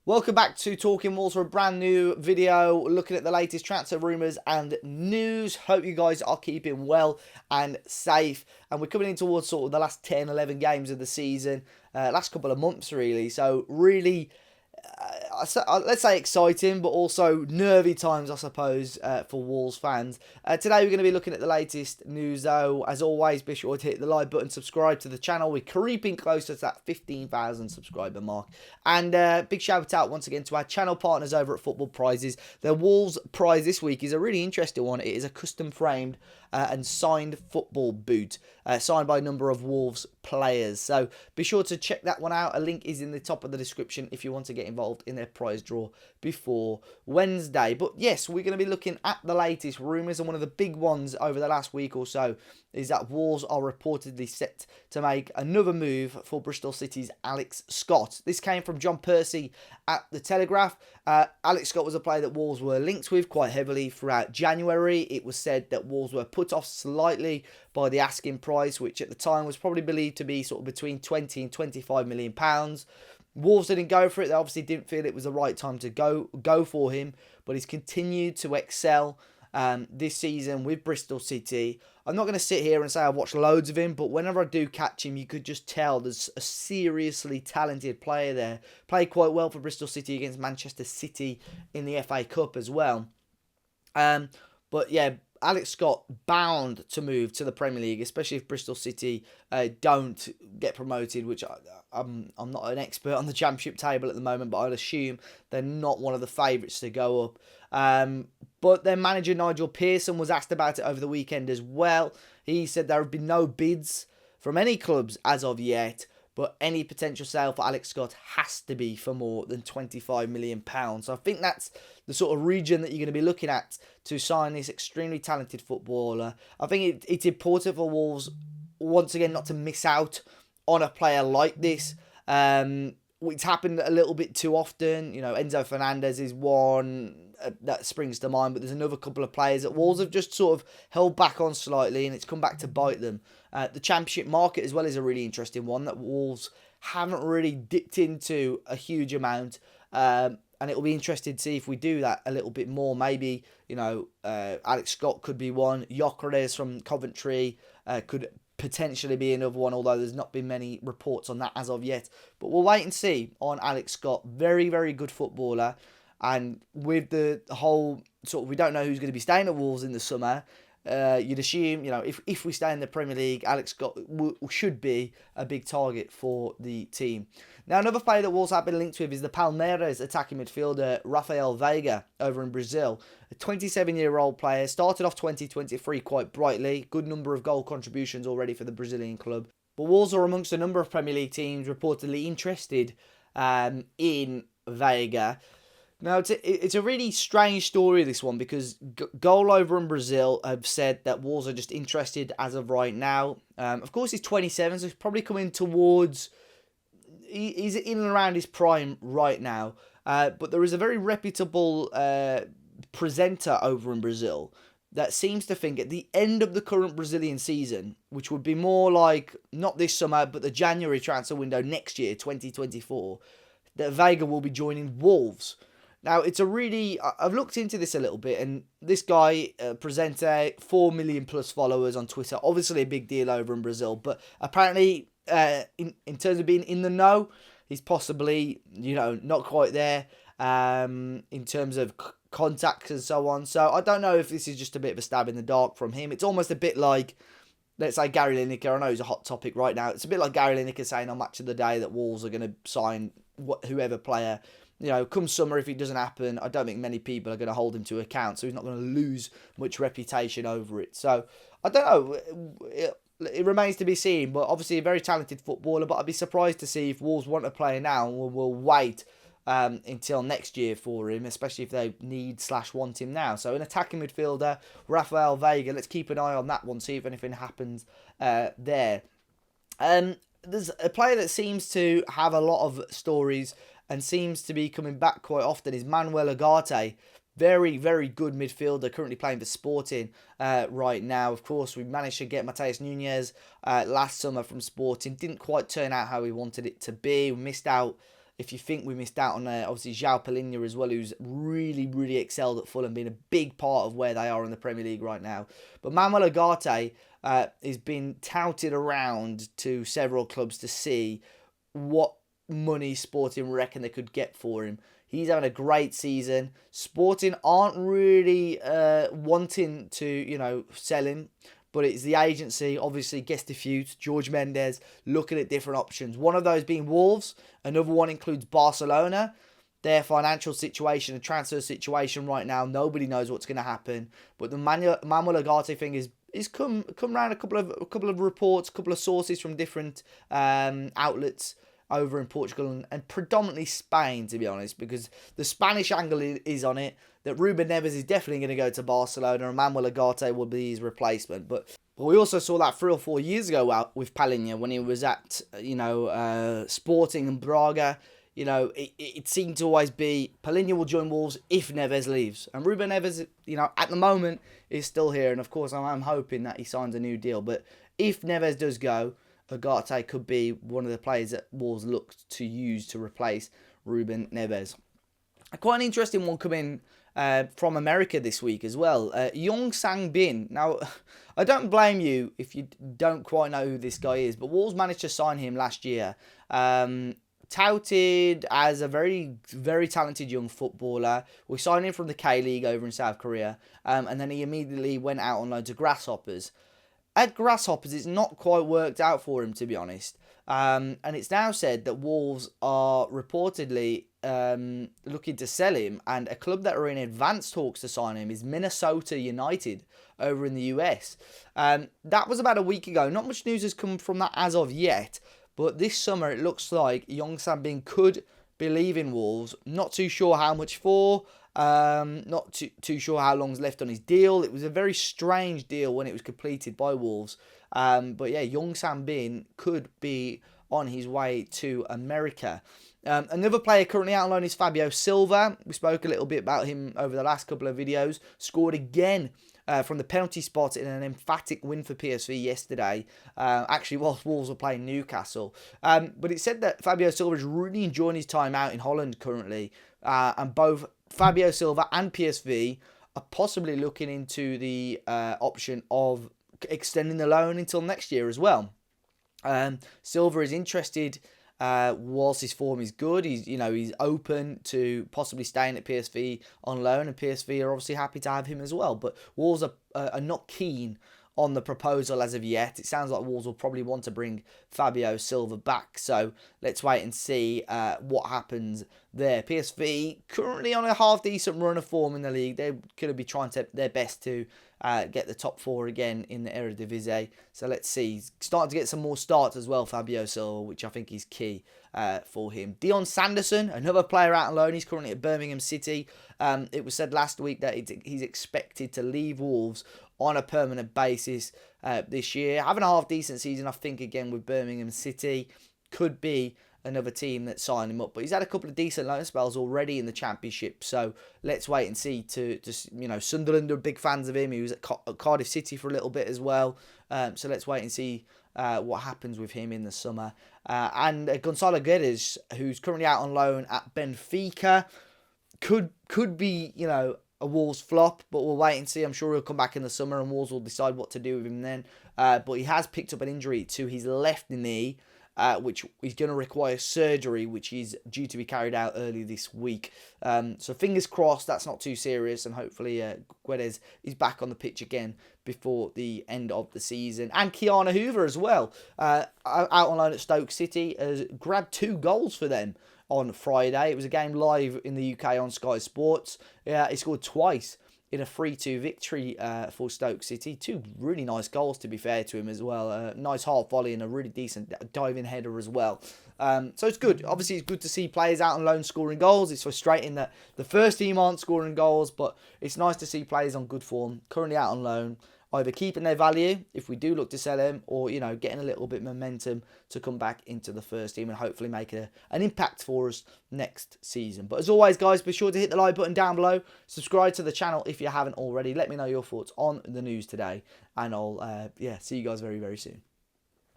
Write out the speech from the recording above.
Welcome back to Talking Wolves for a brand new video looking at the latest transfer rumours and news. Hope you guys are keeping well and safe. And we're coming in towards sort of the last 10, 11 games of the season, last couple of months really. So really, let's say exciting, but also nervy times, I suppose, for Wolves fans. Today we're going to be looking at the latest news, though. As always, be sure to hit the like button, subscribe to the channel. We're creeping closer to that 15,000 subscriber mark. And big shout out once again to our channel partners over at Football Prizes. The Wolves prize this week is a really interesting one. It is a custom framed and signed football boot, signed by a number of Wolves players. So be sure to check that one out. A link is in the top of the description if you want to get involved in their prize draw before Wednesday. But yes, we're going to be looking at the latest rumours, and one of the big ones over the last week or so is that Wolves are reportedly set to make another move for Bristol City's Alex Scott. This came from John Percy at The Telegraph. Alex Scott was a player that Wolves were linked with quite heavily throughout January. It was said that Wolves were put off slightly by the asking price, which at the time was probably believed to be sort of between 20 and 25 million pounds. Wolves didn't go for it. They obviously didn't feel it was the right time to go for him, but he's continued to excel this season with Bristol City. I'm not going to sit here and say I've watched loads of him, but whenever I do catch him, you could just tell there's a seriously talented player there. Played quite well for Bristol City against Manchester City in the FA Cup as well. But yeah, Alex Scott bound to move to the Premier League, especially if Bristol City don't get promoted, which I'm not an expert on the Championship table at the moment, but I'd assume they're not one of the favourites to go up. But their manager, Nigel Pearson, was asked about it over the weekend as well. He said there have been no bids from any clubs as of yet, but any potential sale for Alex Scott has to be for more than £25 million. So I think that's the sort of region that you're going to be looking at to sign this extremely talented footballer. I think it's important for Wolves, once again, not to miss out on a player like this. It's happened a little bit too often. You know, Enzo Fernandez is one that springs to mind, but there's another couple of players that Wolves have just sort of held back on slightly, and it's come back to bite them. The Championship market as well is a really interesting one that Wolves haven't really dipped into a huge amount, and it will be interesting to see if we do that a little bit more. Maybe, you know, Alex Scott could be one. Gyökeres from Coventry could potentially be another one, although there's not been many reports on that as of yet. But we'll wait and see on Alex Scott. Very, very good footballer. And with the whole sort of, we don't know who's going to be staying at Wolves in the summer, you'd assume, you know, if we stay in the Premier League, Alex Scott should be a big target for the team. Now, another player that Wolves have been linked with is the Palmeiras attacking midfielder Manuel Veiga over in Brazil. A 27-year-old player, started off 2023 quite brightly. Good number of goal contributions already for the Brazilian club. But Wolves are amongst a number of Premier League teams reportedly interested in Veiga. Now, it's a really strange story, this one, because Goal over in Brazil have said that Wolves are just interested as of right now. Of course, he's 27, so he's probably coming towards... He's in and around his prime right now. But there is a very reputable presenter over in Brazil that seems to think at the end of the current Brazilian season, which would be more like, not this summer, but the January transfer window next year, 2024, that Veiga will be joining Wolves. Now, it's a really... I've looked into this a little bit, and this guy, presenter, 4 million plus followers on Twitter, obviously a big deal over in Brazil, but apparently, in terms of being in the know, he's possibly, you know, not quite there in terms of contacts and so on. So I don't know if this is just a bit of a stab in the dark from him. It's almost a bit like, let's say, Gary Lineker. I know he's a hot topic right now. It's a bit like Gary Lineker saying on Match of the Day that Wolves are going to sign whoever player. You know, come summer, if it doesn't happen, I don't think many people are going to hold him to account, so he's not going to lose much reputation over it. So, I don't know. It remains to be seen, but obviously a very talented footballer, but I'd be surprised to see if Wolves want a player now and will wait until next year for him, especially if they need/want him now. So, an attacking midfielder, Manuel Veiga, let's keep an eye on that one, see if anything happens there. There's a player that seems to have a lot of stories and seems to be coming back quite often is Manuel Ugarte. Very, very good midfielder, currently playing for Sporting right now. Of course, we managed to get Mateus Nunes last summer from Sporting. Didn't quite turn out how we wanted it to be. We missed out If you think we missed out on obviously João Palhinha as well, who's really, really excelled at Fulham, being a big part of where they are in the Premier League right now. But Manuel Ugarte has been touted around to several clubs to see what money Sporting reckon they could get for him. He's having a great season. Sporting aren't really wanting to, sell him. But it's the agency, obviously, Gestifute, George Mendes, looking at different options. One of those being Wolves. Another one includes Barcelona. Their financial situation and transfer situation right now, nobody knows what's going to happen. But the Manuel Ugarte thing is come around a couple of reports, a couple of sources from different outlets over in Portugal and predominantly Spain, to be honest, because the Spanish angle is on it, that Ruben Neves is definitely going to go to Barcelona and Manuel Ugarte will be his replacement. But we also saw that 3 or 4 years ago with Palhinha when he was at, Sporting and Braga. It seemed to always be Palhinha will join Wolves if Neves leaves. And Ruben Neves, at the moment is still here. And of course, I'm hoping that he signs a new deal. But if Neves does go, Ugarte could be one of the players that Wolves looked to use to replace Ruben Neves. Quite an interesting one coming from America this week as well. Young Sang Bin. Now, I don't blame you if you don't quite know who this guy is, but Wolves managed to sign him last year. Touted as a very, very talented young footballer. We signed him from the K-League over in South Korea, and then he immediately went out on loan to Grasshoppers. At Grasshoppers, it's not quite worked out for him, to be honest. And it's now said that Wolves are reportedly looking to sell him, and a club that are in advanced talks to sign him is Minnesota United over in the US. That was about a week ago. Not much news has come from that as of yet, but this summer it looks like Young Sambin could be leaving Wolves. Not too sure how much for. Not too sure how long's left on his deal. It was a very strange deal when it was completed by Wolves. But yeah, Young Sambin could be on his way to America. Another player currently out on loan is Fabio Silva. We spoke a little bit about him over the last couple of videos. Scored again from the penalty spot in an emphatic win for PSV yesterday. Actually, whilst Wolves were playing Newcastle. But it said that Fabio Silva is really enjoying his time out in Holland currently. And both Fabio Silva and PSV are possibly looking into the option of extending the loan until next year as well. Silva is interested whilst his form is good. He's open to possibly staying at PSV on loan, and PSV are obviously happy to have him as well. But Wolves are not keen on the proposal as of yet. It sounds like Wolves will probably want to bring Fabio Silva back. So let's wait and see what happens there. PSV currently on a half-decent run of form in the league. They're going to be trying their best to get the top 4 again in the Eredivisie. So let's see. He's starting to get some more starts as well, Fabio Silva, which I think is key for him. Dion Sanderson, another player out on loan. He's currently at Birmingham City. It was said last week that he's expected to leave Wolves on a permanent basis this year. Having a half-decent season, I think, again with Birmingham City. Could be another team that signed him up. But he's had a couple of decent loan spells already in the Championship. So let's wait and see. Sunderland are big fans of him. He was at Cardiff City for a little bit as well. So let's wait and see what happens with him in the summer. And Goncalo Guedes, who's currently out on loan at Benfica, could be, a Wolves flop, but we'll wait and see. I'm sure he'll come back in the summer and Wolves will decide what to do with him then. But he has picked up an injury to his left knee, which is going to require surgery, which is due to be carried out early this week. So fingers crossed that's not too serious, and hopefully Guedes is back on the pitch again before the end of the season. And Kiana Hoover as well, out on loan at Stoke City, has grabbed 2 goals for them on Friday. It was a game live in the UK on Sky Sports. He scored twice in a 3-2 victory for Stoke City. 2 really nice goals, to be fair to him as well. A nice half volley and a really decent diving header as well. So it's good. Obviously, it's good to see players out on loan scoring goals. It's frustrating that the first team aren't scoring goals, but it's nice to see players on good form, currently out on loan, either keeping their value if we do look to sell them, or getting a little bit of momentum to come back into the first team and hopefully make an impact for us next season. But as always, guys, be sure to hit the like button down below, subscribe to the channel if you haven't already. Let me know your thoughts on the news today, and I'll see you guys very, very soon.